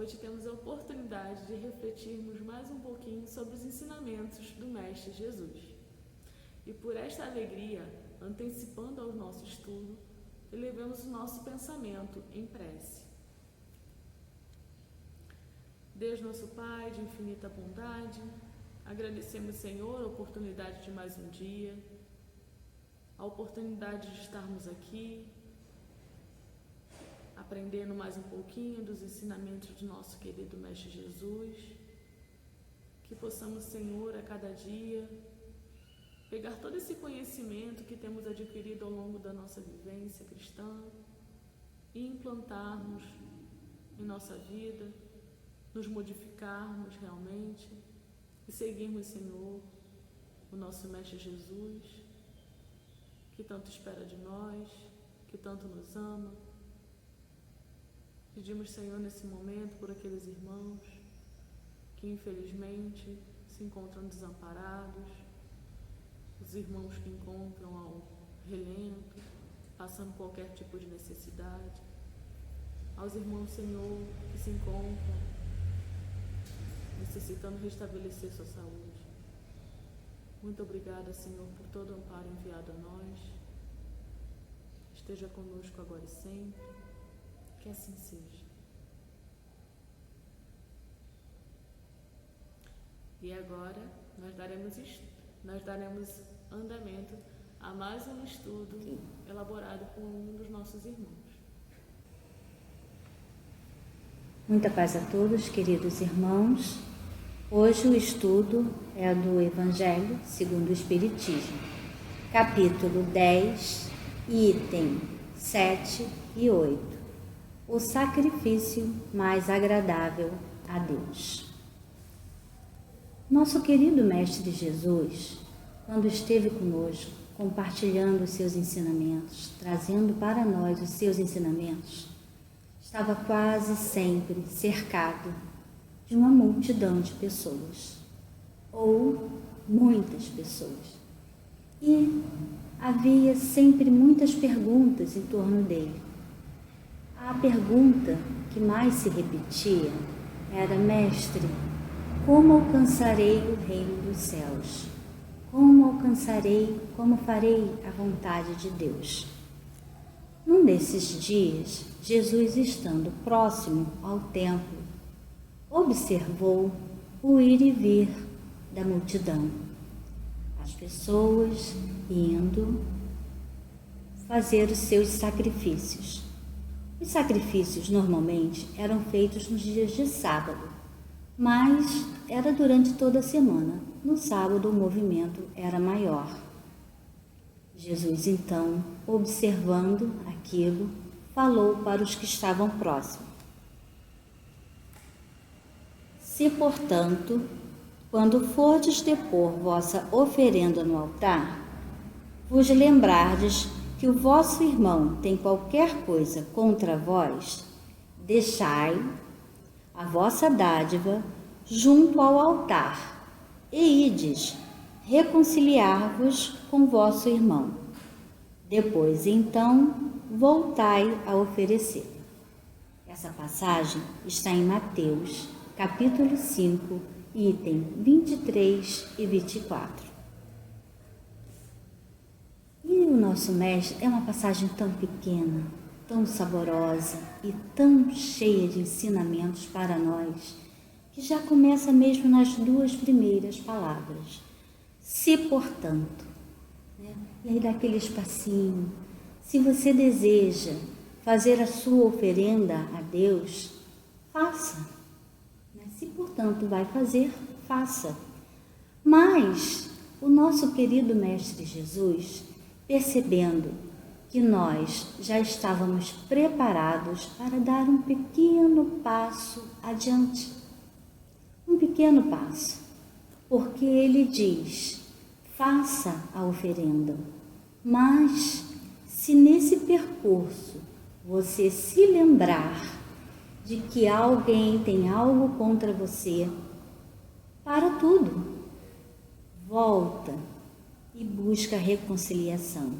hoje temos a oportunidade de refletirmos mais um pouquinho sobre os ensinamentos do Mestre Jesus. E por esta alegria, antecipando ao nosso estudo, elevemos o nosso pensamento em prece. Deus nosso Pai, de infinita bondade, agradecemos, Senhor, a oportunidade de mais um dia, a oportunidade de estarmos aqui, aprendendo mais um pouquinho dos ensinamentos do nosso querido Mestre Jesus, que possamos, Senhor, a cada dia, pegar todo esse conhecimento que temos adquirido ao longo da nossa vivência cristã e implantarmos em nossa vida, nos modificarmos realmente e seguirmos, Senhor, o nosso Mestre Jesus, que tanto espera de nós, que tanto nos ama. Pedimos, Senhor, nesse momento por aqueles irmãos que infelizmente se encontram desamparados, os irmãos que encontram ao relento, passando qualquer tipo de necessidade, aos irmãos, Senhor, que se encontram necessitando restabelecer sua saúde. Muito obrigada, Senhor, por todo o amparo enviado a nós. Esteja conosco agora e sempre. Que assim seja. E agora nós daremos andamento a mais um estudo elaborado por um dos nossos irmãos. Muita paz a todos, queridos irmãos. Hoje o estudo é do Evangelho segundo o Espiritismo, capítulo 10, item 7 e 8. O sacrifício mais agradável a Deus. Nosso querido Mestre Jesus, quando esteve conosco, compartilhando os seus ensinamentos, trazendo para nós os seus ensinamentos, estava quase sempre cercado de uma multidão de pessoas, ou muitas pessoas. E havia sempre muitas perguntas em torno dele. A pergunta que mais se repetia era: Mestre, como alcançarei o reino dos céus? Como farei a vontade de Deus? Num desses dias, Jesus, estando próximo ao templo, observou o ir e vir da multidão, as pessoas indo fazer os seus sacrifícios. Os sacrifícios normalmente eram feitos nos dias de sábado, mas era durante toda a semana. No sábado o movimento era maior. Jesus, então, observando aquilo, falou para os que estavam próximos: Se, portanto, quando fordes depor vossa oferenda no altar, vos lembrardes que o vosso irmão tem qualquer coisa contra vós, deixai a vossa dádiva junto ao altar e ides reconciliar-vos com vosso irmão. Depois, então, voltai a oferecer. Essa passagem está em Mateus, capítulo 5, item 23 e 24. E o nosso Mestre é uma passagem tão pequena, tão saborosa e tão cheia de ensinamentos para nós, que já começa mesmo nas duas primeiras palavras. Se, portanto, né? E aí dá aquele espacinho. Se você deseja fazer a sua oferenda a Deus, faça. Se, portanto, vai fazer, faça. Mas o nosso querido Mestre Jesus, percebendo que nós já estávamos preparados para dar um pequeno passo adiante. Um pequeno passo. Porque ele diz: faça a oferenda. Mas se nesse percurso você se lembrar de que alguém tem algo contra você, para tudo. Volta e busca reconciliação.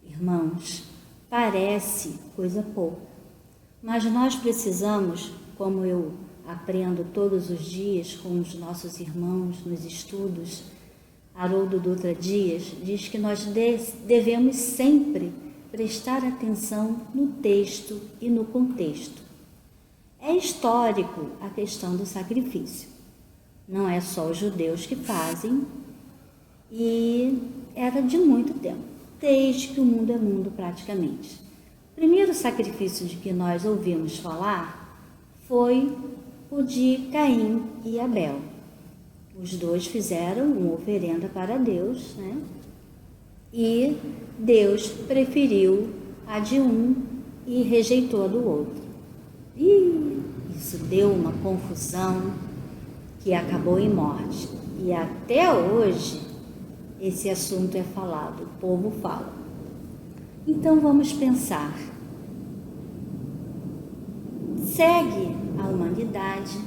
Irmãos, parece coisa pouca, mas nós precisamos como eu aprendo todos os dias com os nossos irmãos nos estudos, Haroldo Dutra Dias diz que nós devemos sempre prestar atenção no texto e no contexto. É histórico a questão do sacrifício. Não é só os judeus que fazem, e era de muito tempo, desde que o mundo é mundo praticamente. O primeiro sacrifício de que nós ouvimos falar foi o de Caim e Abel. Os dois fizeram uma oferenda para Deus, né? E Deus preferiu a de um e rejeitou a do outro. E isso deu uma confusão que acabou em morte. E até hoje esse assunto é falado, o povo fala. Então vamos pensar. Segue a humanidade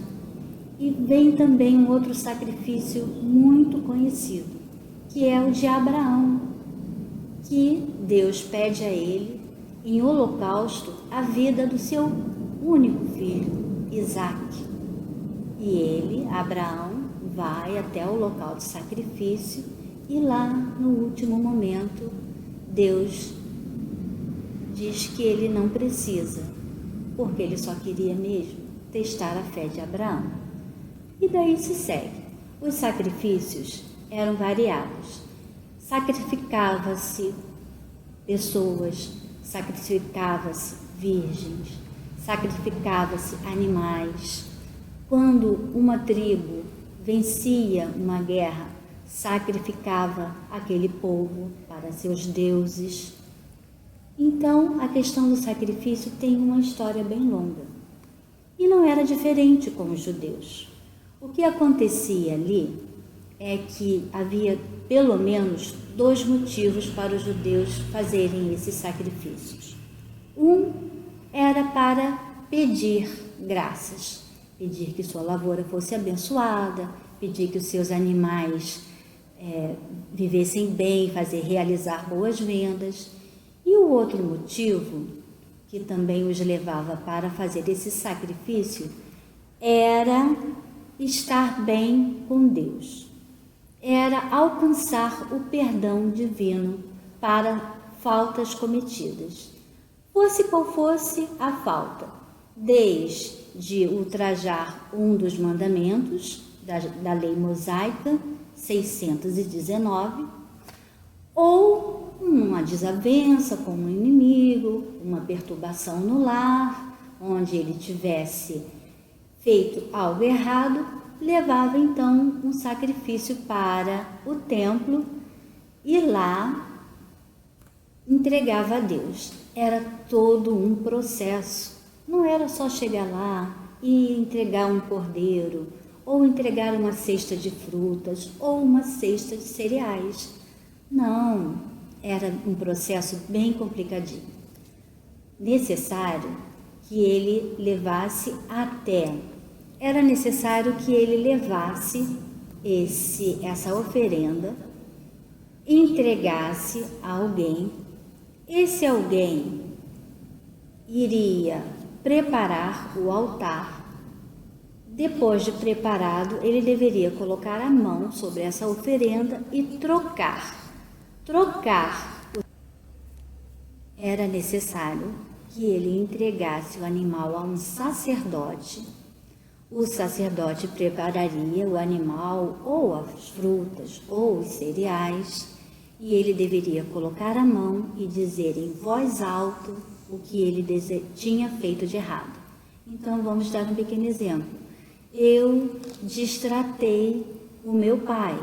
e vem também um outro sacrifício muito conhecido, que é o de Abraão, que Deus pede a ele, em holocausto, a vida do seu único filho, Isaque. E ele, Abraão, vai até o local de sacrifício e lá, no último momento, Deus diz que ele não precisa, porque ele só queria mesmo testar a fé de Abraão. E daí se segue. Os sacrifícios eram variados. Sacrificava-se pessoas, sacrificava-se virgens, sacrificava-se animais. Quando uma tribo vencia uma guerra, sacrificava aquele povo para seus deuses. Então, a questão do sacrifício tem uma história bem longa. E não era diferente com os judeus. O que acontecia ali é que havia pelo menos 2 motivos para os judeus fazerem esses sacrifícios. Um era para pedir graças, pedir que sua lavoura fosse abençoada, pedir que os seus animais vivessem bem, realizar boas vendas. E o outro motivo, que também os levava para fazer esse sacrifício, era estar bem com Deus. Era alcançar o perdão divino para faltas cometidas. Fosse qual fosse a falta, desde ultrajar um dos mandamentos da lei mosaica, 619, ou uma desavença com um inimigo, uma perturbação no lar, onde ele tivesse feito algo errado, levava então um sacrifício para o templo e lá entregava a Deus. Era todo um processo, não era só chegar lá e entregar um cordeiro, ou entregar uma cesta de frutas, ou uma cesta de cereais. Não, era um processo bem complicadinho. Era necessário que ele levasse essa oferenda, entregasse a alguém. Esse alguém iria preparar o altar. Depois de preparado, ele deveria colocar a mão sobre essa oferenda e trocar. Era necessário que ele entregasse o animal a um sacerdote. O sacerdote prepararia o animal, ou as frutas, ou os cereais, e ele deveria colocar a mão e dizer em voz alta o que ele tinha feito de errado. Então, vamos dar um pequeno exemplo. Eu destratei o meu pai.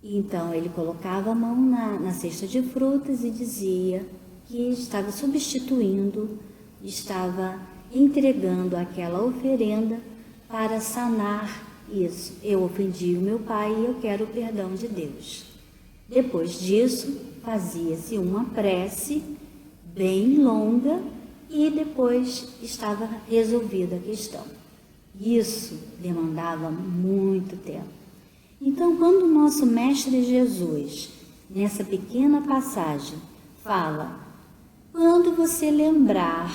Então, ele colocava a mão na cesta de frutas e dizia que estava substituindo, estava entregando aquela oferenda para sanar isso. Eu ofendi o meu pai e eu quero o perdão de Deus. Depois disso, fazia-se uma prece bem longa e depois estava resolvida a questão. Isso demandava muito tempo. Então, quando o nosso Mestre Jesus, nessa pequena passagem, fala: quando você lembrar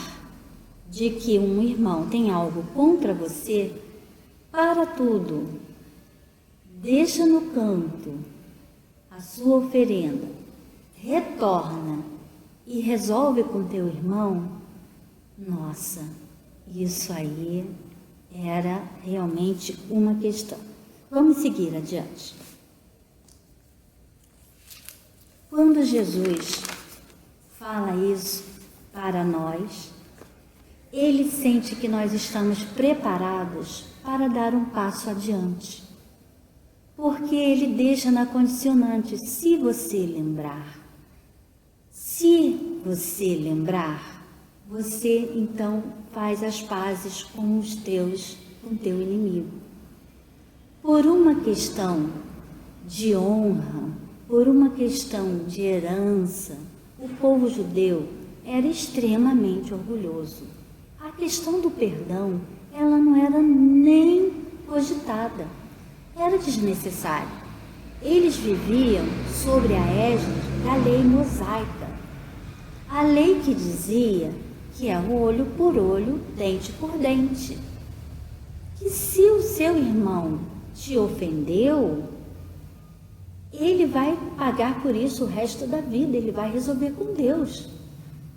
de que um irmão tem algo contra você, para tudo, deixa no canto a sua oferenda, retorna e resolve com teu irmão, nossa, isso aí era realmente uma questão. Vamos seguir adiante. Quando Jesus fala isso para nós, ele sente que nós estamos preparados para dar um passo adiante. Porque ele deixa na condicionante, se você lembrar. Se você lembrar, você então faz as pazes com com teu inimigo. Por uma questão de honra, por uma questão de herança, o povo judeu era extremamente orgulhoso. A questão do perdão, ela não era nem cogitada, era desnecessária. Eles viviam sobre a égide da lei mosaica, a lei que dizia que é olho por olho, dente por dente. Que se o seu irmão te ofendeu, ele vai pagar por isso o resto da vida, ele vai resolver com Deus.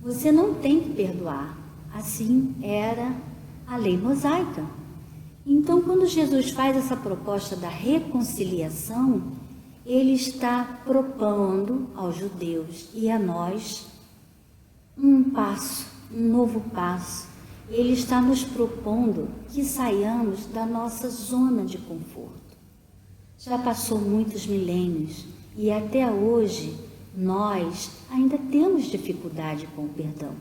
Você não tem que perdoar. Assim era a lei mosaica. Então, quando Jesus faz essa proposta da reconciliação, ele está propondo aos judeus e a nós um passo, um novo passo. Ele está nos propondo que saiamos da nossa zona de conforto. Já passou muitos milênios e até hoje nós ainda temos dificuldade com o perdão.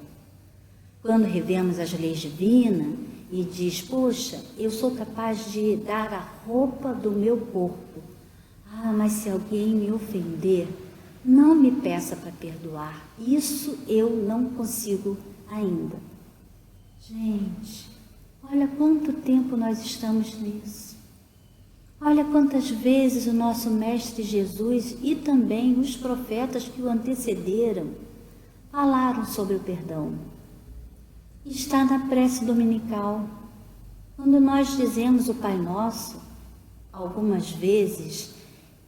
Quando revemos as leis divinas e diz, poxa, eu sou capaz de dar a roupa do meu corpo. Ah, mas se alguém me ofender, não me peça para perdoar. Isso eu não consigo ainda. Gente, olha quanto tempo nós estamos nisso. Olha quantas vezes o nosso Mestre Jesus e também os profetas que o antecederam falaram sobre o perdão. Está na prece dominical. Quando nós dizemos o Pai Nosso, algumas vezes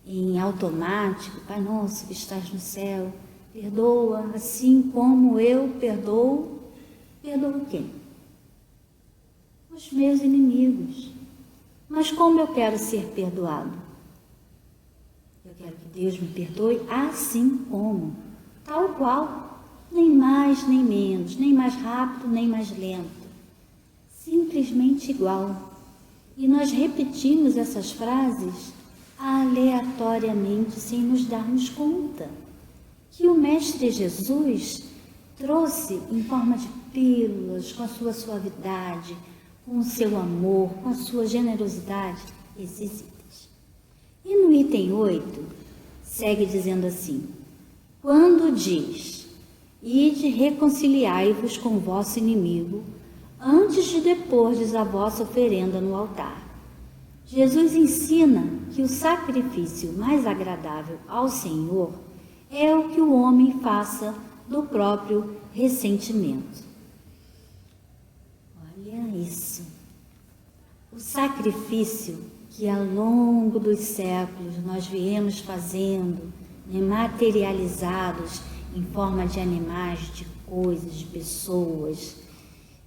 em automático, Pai Nosso que estás no céu, perdoa assim como eu perdoo. Perdoo quem? Os meus inimigos. Mas como eu quero ser perdoado? Eu quero que Deus me perdoe assim como, tal qual, nem mais nem menos, nem mais rápido nem mais lento, simplesmente igual. E nós repetimos essas frases aleatoriamente, sem nos darmos conta que o Mestre Jesus trouxe em forma de pílulas, com a sua suavidade, com o seu amor, com a sua generosidade, esses itens. E no item 8, segue dizendo assim, quando diz, ide reconciliai-vos com o vosso inimigo, antes de depordes a vossa oferenda no altar. Jesus ensina que o sacrifício mais agradável ao Senhor é o que o homem faça do próprio ressentimento. Olha isso. O sacrifício que ao longo dos séculos nós viemos fazendo, materializados em forma de animais, de coisas, de pessoas,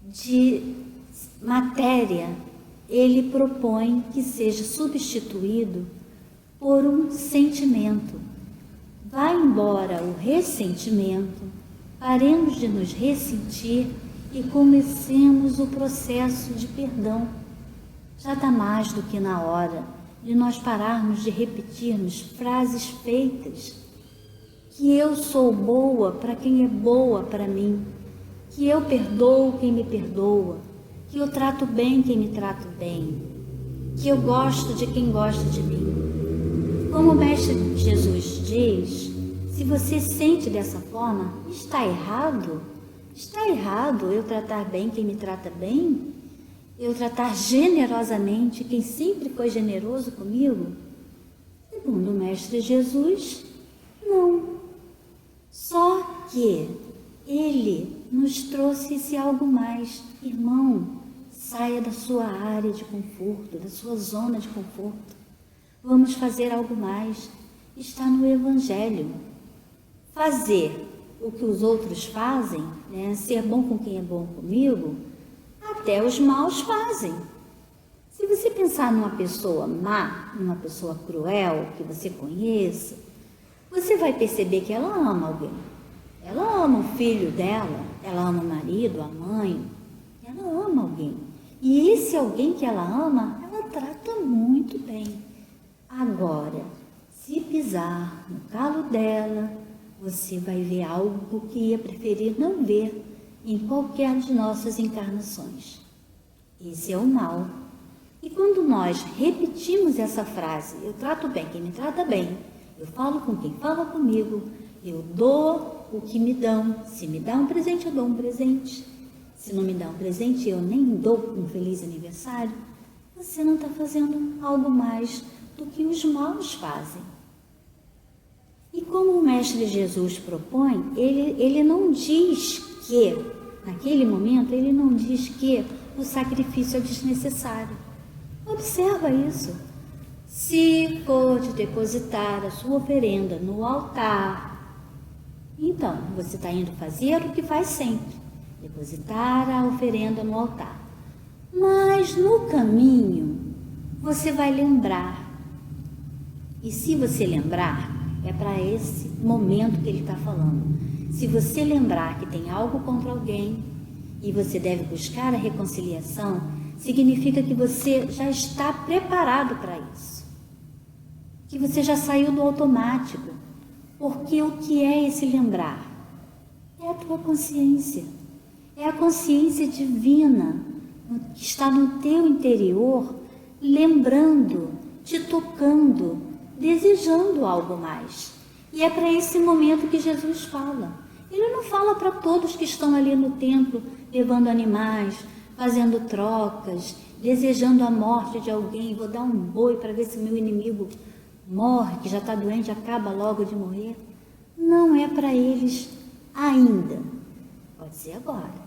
de matéria, ele propõe que seja substituído por um sentimento. Vai embora o ressentimento, paremos de nos ressentir e comecemos o processo de perdão. Já está mais do que na hora de nós pararmos de repetirmos frases feitas, que eu sou boa para quem é boa para mim, que eu perdoo quem me perdoa, que eu trato bem quem me trata bem, que eu gosto de quem gosta de mim. Como o Mestre Jesus diz, se você sente dessa forma, está errado? Está errado eu tratar bem quem me trata bem? Eu tratar generosamente quem sempre foi generoso comigo? Segundo o Mestre Jesus, não. Só que ele nos trouxe esse algo mais. Irmão, saia da sua área de conforto, da sua zona de conforto. Vamos fazer algo mais. Está no Evangelho. Fazer o que os outros fazem, né? Ser bom com quem é bom comigo, até os maus fazem. Se você pensar numa pessoa má, numa pessoa cruel, que você conheça, você vai perceber que ela ama alguém. Ela ama o filho dela, ela ama o marido, a mãe, ela ama alguém. E esse alguém que ela ama, ela trata muito bem. Agora, se pisar no calo dela, você vai ver algo que ia preferir não ver em qualquer de nossas encarnações. Esse é o mal. E quando nós repetimos essa frase, eu trato bem quem me trata bem, eu falo com quem fala comigo, eu dou o que me dão. Se me dá um presente, eu dou um presente. Se não me dá um presente, eu nem dou um feliz aniversário. Você não está fazendo algo mais do que os maus fazem. E como o Mestre Jesus propõe, ele não diz que, naquele momento, ele não diz que o sacrifício é desnecessário. Observa isso. Se for de depositar a sua oferenda no altar, então você está indo fazer o que faz sempre, depositar a oferenda no altar. Mas no caminho, você vai lembrar. E se você lembrar, é para esse momento que ele está falando. Se você lembrar que tem algo contra alguém e você deve buscar a reconciliação, significa que você já está preparado para isso. Que você já saiu do automático. Porque o que é esse lembrar? É a tua consciência. É a consciência divina que está no teu interior, lembrando, te tocando, desejando algo mais. E é para esse momento que Jesus fala. Ele não fala para todos que estão ali no templo, levando animais, fazendo trocas, desejando a morte de alguém. Vou dar um boi para ver se meu inimigo morre, que já está doente, acaba logo de morrer. Não é para eles ainda. Pode ser agora.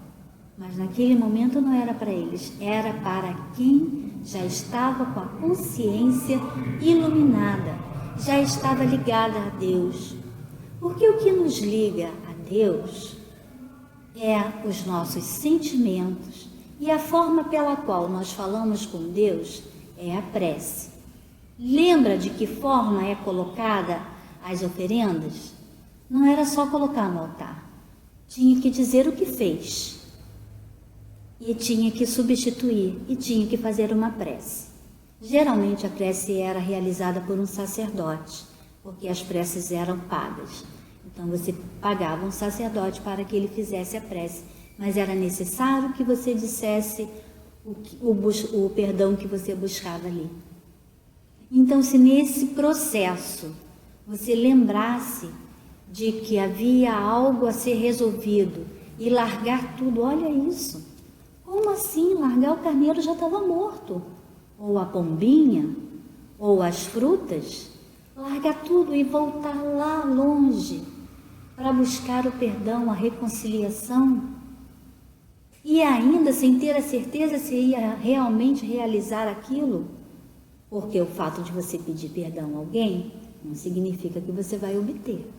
Mas naquele momento não era para eles. Era para quem já estava com a consciência iluminada, já estava ligada a Deus. Porque o que nos liga a Deus é os nossos sentimentos. E a forma pela qual nós falamos com Deus é a prece. Lembra de que forma é colocada as oferendas? Não era só colocar no altar. Tinha que dizer o que fez. E tinha que substituir. E tinha que fazer uma prece. Geralmente a prece era realizada por um sacerdote, porque as preces eram pagas. Então você pagava um sacerdote para que ele fizesse a prece. Mas era necessário que você dissesse o perdão que você buscava ali. Então, se nesse processo você lembrasse de que havia algo a ser resolvido e largar tudo, olha isso. Como assim? Largar o carneiro já estava morto. Ou a pombinha, ou as frutas. Largar tudo e voltar lá longe para buscar o perdão, a reconciliação. E ainda sem ter a certeza se ia realmente realizar aquilo, porque o fato de você pedir perdão a alguém não significa que você vai obter.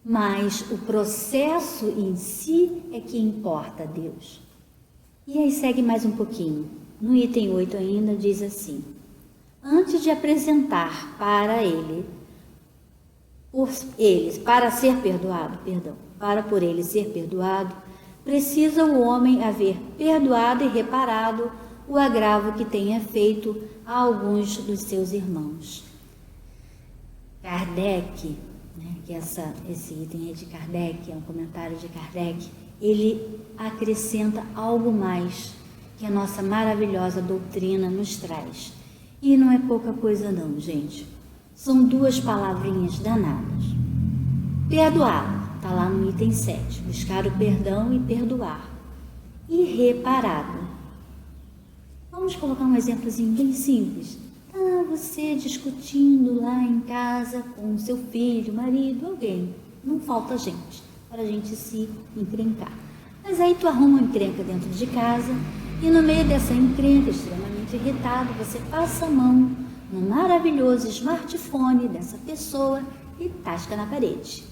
Mas o processo em si é que importa a Deus. E aí segue mais um pouquinho. No item 8 ainda diz assim: antes de apresentar para por ele ser perdoado, precisa o homem haver perdoado e reparado o agravo que tenha feito a alguns dos seus irmãos. Kardec, que esse item é de Kardec, é um comentário de Kardec, ele acrescenta algo mais que a nossa maravilhosa doutrina nos traz. E não é pouca coisa não, gente. São duas palavrinhas danadas. Perdoar. Está lá no item 7, buscar o perdão e perdoar. E reparado. Vamos colocar um exemplozinho bem simples. Você discutindo lá em casa com seu filho, marido, alguém. Não falta gente para a gente se encrencar. Mas aí tu arruma uma encrenca dentro de casa e no meio dessa encrenca, extremamente irritado, você passa a mão no maravilhoso smartphone dessa pessoa e tasca na parede.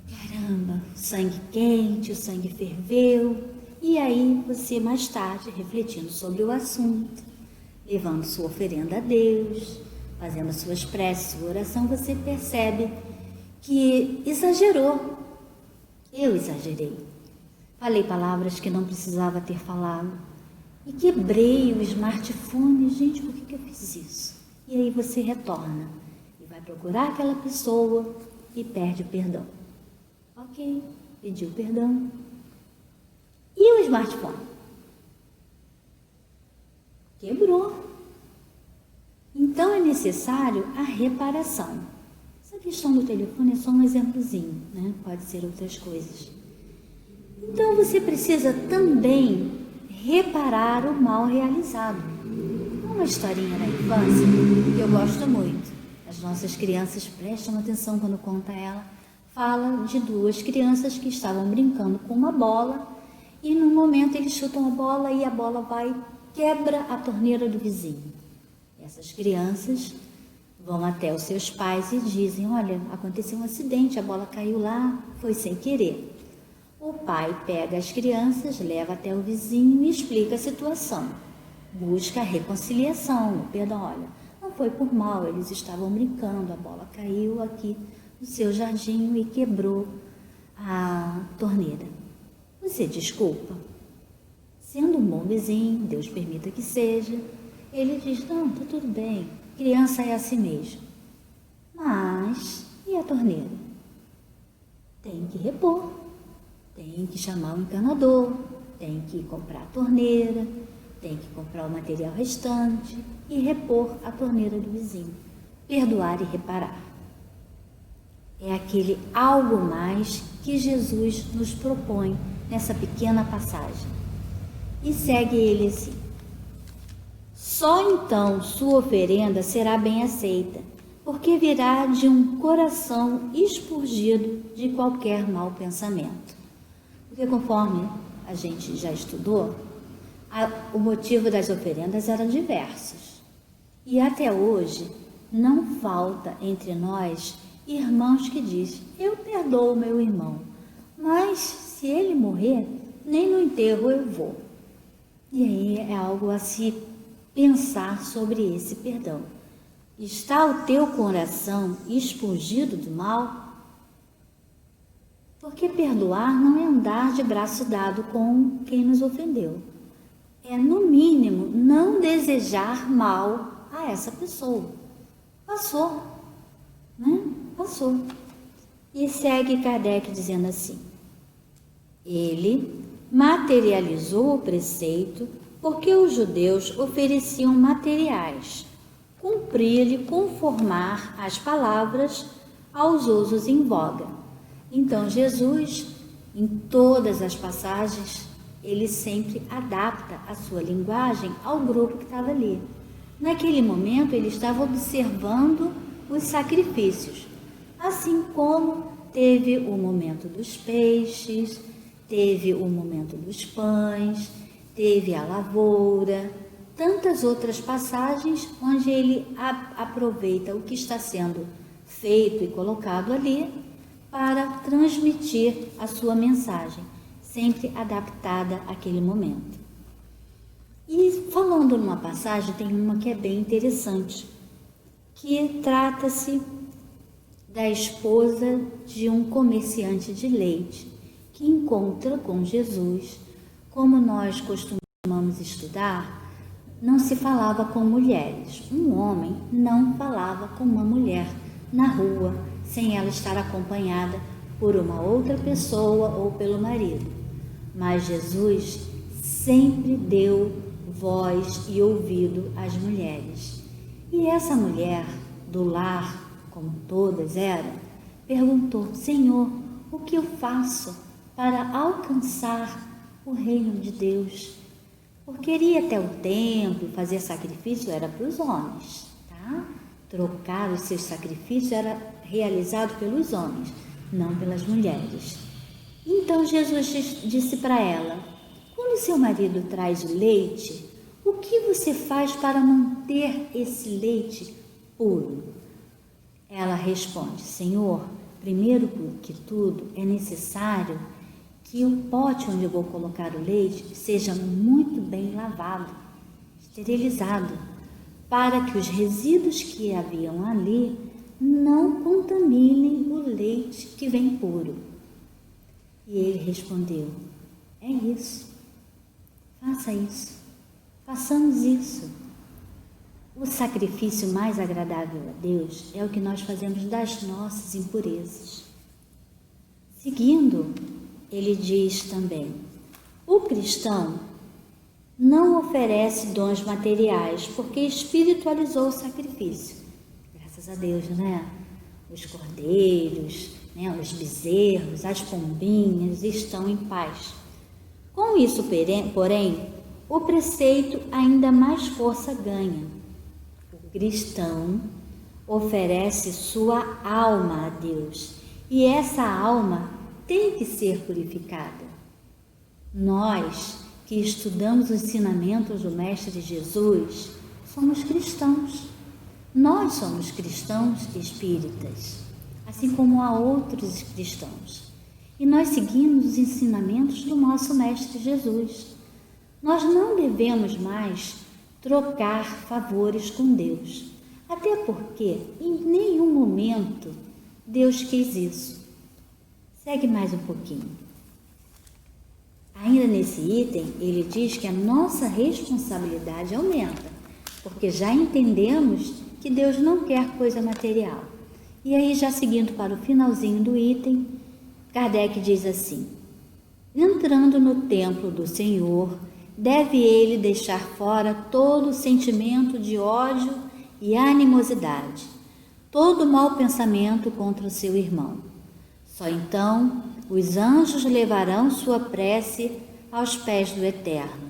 Caramba, sangue quente, o sangue ferveu. E aí você mais tarde, refletindo sobre o assunto, levando sua oferenda a Deus, fazendo suas preces, sua oração, você percebe que exagerou. Eu exagerei. Falei palavras que não precisava ter falado. E quebrei o smartphone. Gente, por que eu fiz isso? E aí você retorna e vai procurar aquela pessoa e pede o perdão. Ok, pediu perdão. E o smartphone? Quebrou. Então é necessário a reparação. Essa questão do telefone é só um exemplozinho, né? Pode ser outras coisas. Então você precisa também reparar o mal realizado. Uma historinha da infância que eu gosto muito. As nossas crianças prestam atenção quando conta ela. Fala de duas crianças que estavam brincando com uma bola e no momento eles chutam a bola e a bola vai e quebra a torneira do vizinho. Essas crianças vão até os seus pais e dizem: olha, aconteceu um acidente, a bola caiu lá, foi sem querer. O pai pega as crianças, leva até o vizinho e explica a situação. Busca a reconciliação, o perdão. Olha, não foi por mal, eles estavam brincando, a bola caiu aqui no seu jardim e quebrou a torneira. Você desculpa? Sendo um bom vizinho, Deus permita que seja, ele diz: não, tá tudo bem, criança é assim mesmo. Mas, e a torneira? Tem que repor, tem que chamar o encanador, tem que comprar a torneira, tem que comprar o material restante e repor a torneira do vizinho. Perdoar e reparar. É aquele algo mais que Jesus nos propõe nessa pequena passagem. E segue ele assim: só então sua oferenda será bem aceita, porque virá de um coração expurgido de qualquer mau pensamento. Porque conforme a gente já estudou, o motivo das oferendas eram diversos. E até hoje não falta entre nós irmãos que dizem: eu perdoo meu irmão, mas se ele morrer, nem no enterro eu vou. E aí é algo a se pensar sobre esse perdão. Está o teu coração expurgido do mal? Porque perdoar não é andar de braço dado com quem nos ofendeu. É, no mínimo, não desejar mal a essa pessoa. Passou, né? Passou. E segue Kardec dizendo assim: ele materializou o preceito porque os judeus ofereciam materiais, cumprir-lhe conformar as palavras aos usos em voga. Então Jesus, em todas as passagens, ele sempre adapta a sua linguagem ao grupo que estava ali. Naquele momento ele estava observando os sacrifícios, assim como teve o momento dos peixes, teve o momento dos pães, teve a lavoura, tantas outras passagens onde ele aproveita o que está sendo feito e colocado ali para transmitir a sua mensagem, sempre adaptada àquele momento. E falando numa passagem, tem uma que é bem interessante, que trata-se da esposa de um comerciante de leite, que encontra com Jesus. Como nós costumamos estudar, não se falava com mulheres. Um homem não falava com uma mulher na rua, sem ela estar acompanhada por uma outra pessoa ou pelo marido. Mas Jesus sempre deu voz e ouvido às mulheres. E essa mulher do lar, como todas eram, perguntou: Senhor, o que eu faço para alcançar o reino de Deus? Porque ir até o templo, fazer sacrifício era para os homens, tá? Trocar os seus sacrifícios era realizado pelos homens, não pelas mulheres. Então Jesus disse para ela: quando seu marido traz o leite, o que você faz para manter esse leite puro? Ela responde: Senhor, primeiro que tudo é necessário que o pote onde eu vou colocar o leite seja muito bem lavado, esterilizado, para que os resíduos que haviam ali não contaminem o leite que vem puro. E ele respondeu: é isso, faça isso, façamos isso. O sacrifício mais agradável a Deus é o que nós fazemos das nossas impurezas. Seguindo, ele diz também: o cristão não oferece dons materiais porque espiritualizou o sacrifício. Graças a Deus, né? Os cordeiros, né? Os bezerros, as pombinhas estão em paz. Com isso, porém, o preceito ainda mais força ganha. O cristão oferece sua alma a Deus e essa alma tem que ser purificada. Nós que estudamos os ensinamentos do Mestre Jesus somos cristãos. Nós somos cristãos espíritas, assim como há outros cristãos. E nós seguimos os ensinamentos do nosso Mestre Jesus. Nós não devemos mais trocar favores com Deus, até porque em nenhum momento Deus quis isso. Segue mais um pouquinho. Ainda nesse item, ele diz que a nossa responsabilidade aumenta, porque já entendemos que Deus não quer coisa material. E aí, já seguindo para o finalzinho do item, Kardec diz assim: entrando no templo do Senhor, deve ele deixar fora todo sentimento de ódio e animosidade, todo mau pensamento contra o seu irmão. Só então os anjos levarão sua prece aos pés do Eterno.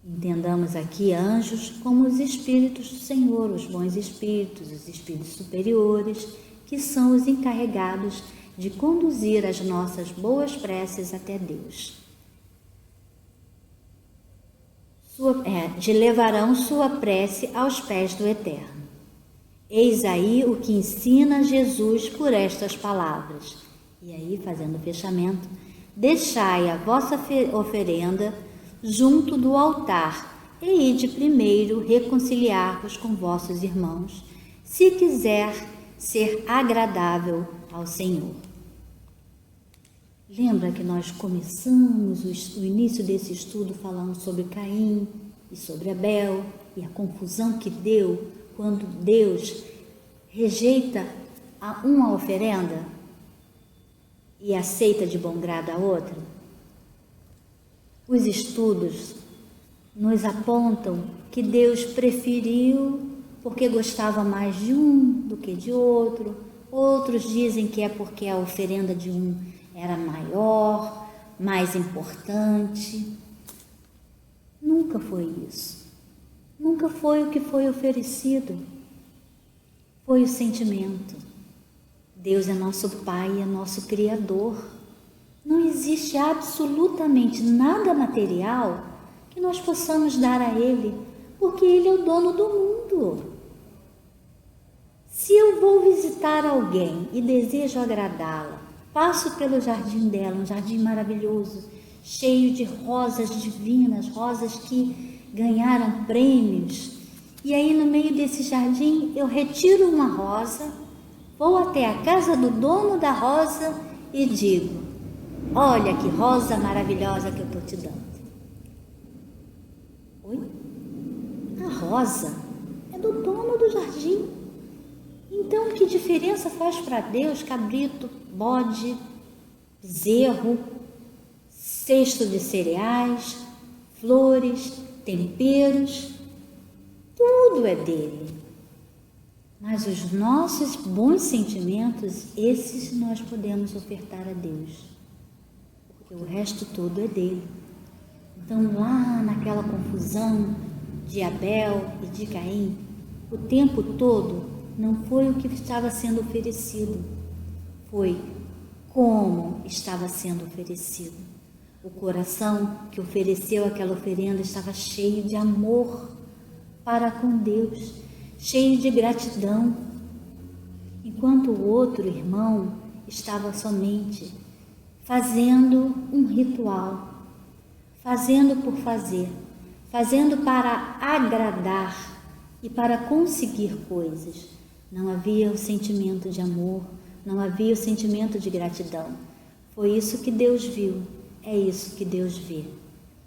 Entendamos aqui anjos como os espíritos do Senhor, os bons espíritos, os espíritos superiores, que são os encarregados de conduzir as nossas boas preces até Deus. Levarão sua prece aos pés do Eterno. Eis aí o que ensina Jesus por estas palavras. E aí, fazendo o fechamento: deixai a vossa oferenda junto do altar e ide primeiro reconciliar-vos com vossos irmãos, se quiser ser agradável ao Senhor. Lembra que nós começamos o início desse estudo falando sobre Caim e sobre Abel e a confusão que deu quando Deus rejeita uma oferenda e aceita de bom grado a outra? Os estudos nos apontam que Deus preferiu porque gostava mais de um do que de outro. Outros dizem que é porque a oferenda de um era maior, mais importante. Nunca foi isso. Nunca foi o que foi oferecido. Foi o sentimento. Deus é nosso Pai, é nosso Criador. Não existe absolutamente nada material que nós possamos dar a Ele, porque Ele é o dono do mundo. Se eu vou visitar alguém e desejo agradá-la, passo pelo jardim dela, um jardim maravilhoso, cheio de rosas divinas, rosas que ganharam prêmios. E aí, no meio desse jardim, eu retiro uma rosa, vou até a casa do dono da rosa e digo: olha que rosa maravilhosa que eu estou te dando. Oi? A rosa é do dono do jardim. Então, que diferença faz para Deus cabrito, bode, bezerro, cesto de cereais, flores, temperos? Tudo é dele. Mas os nossos bons sentimentos, esses nós podemos ofertar a Deus, porque o resto todo é dele. Então, lá naquela confusão de Abel e de Caim, o tempo todo não foi o que estava sendo oferecido, foi como estava sendo oferecido. O coração que ofereceu aquela oferenda estava cheio de amor para com Deus, cheio de gratidão, enquanto o outro irmão estava somente fazendo um ritual, fazendo por fazer, fazendo para agradar e para conseguir coisas. Não havia o sentimento de amor, não havia o sentimento de gratidão. Foi isso que Deus viu, é isso que Deus vê.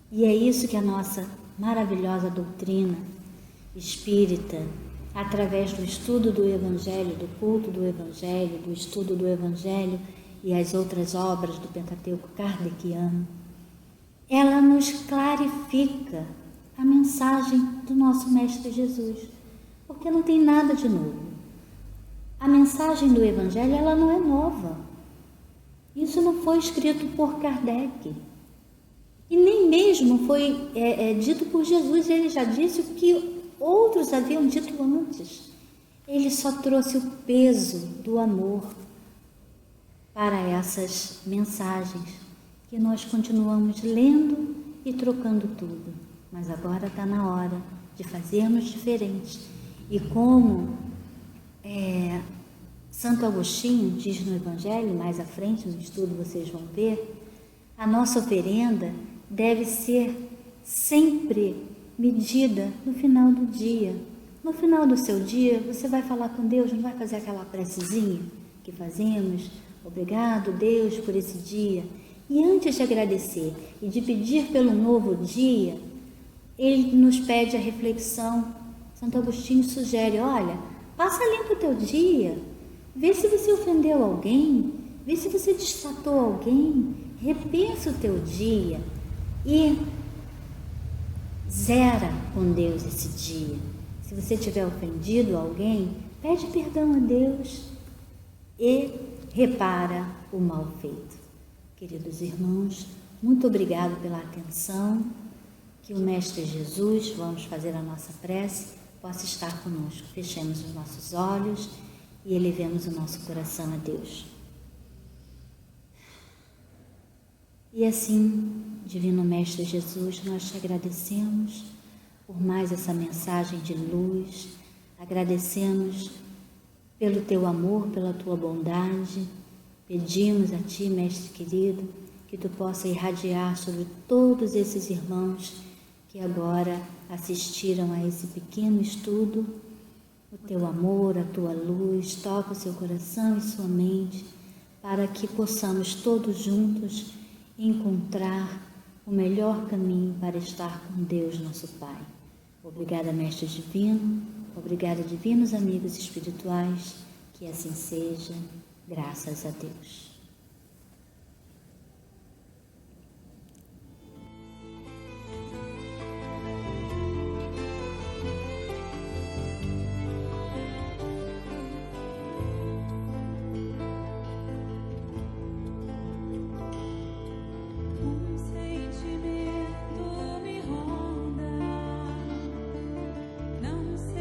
E é isso que a nossa maravilhosa doutrina espírita, através do estudo do Evangelho, do culto do Evangelho, do estudo do Evangelho e as outras obras do Pentateuco kardeciano, ela nos clarifica a mensagem do nosso Mestre Jesus, porque não tem nada de novo. A mensagem do Evangelho, ela não é nova. Isso não foi escrito por Kardec. E nem mesmo foi dito por Jesus. Ele já disse o que outros haviam dito antes. Ele só trouxe o peso do amor para essas mensagens que nós continuamos lendo e trocando tudo. Mas agora está na hora de fazermos diferente. E como Santo Agostinho diz no Evangelho, mais à frente no estudo vocês vão ver, a nossa oferenda deve ser sempre medida no final do dia. No final do seu dia, você vai falar com Deus, não vai fazer aquela precezinha que fazemos? Obrigado, Deus, por esse dia. E antes de agradecer e de pedir pelo novo dia, ele nos pede a reflexão. Santo Agostinho sugere, olha, passa limpo o teu dia, vê se você ofendeu alguém, vê se você destratou alguém, repensa o teu dia e zera com Deus esse dia. Se você tiver ofendido alguém, pede perdão a Deus e repara o mal feito. Queridos irmãos, muito obrigado pela atenção. Que o Mestre Jesus, vamos fazer a nossa prece, possa estar conosco. Fechemos os nossos olhos e elevemos o nosso coração a Deus. E assim, Divino Mestre Jesus, nós te agradecemos por mais essa mensagem de luz, agradecemos pelo teu amor, pela tua bondade, pedimos a ti, Mestre querido, que tu possa irradiar sobre todos esses irmãos que agora assistiram a esse pequeno estudo, o teu amor, a tua luz, toca o seu coração e sua mente, para que possamos todos juntos encontrar o melhor caminho para estar com Deus, nosso Pai. Obrigada, Mestre Divino, obrigada, divinos amigos espirituais, que assim seja, graças a Deus.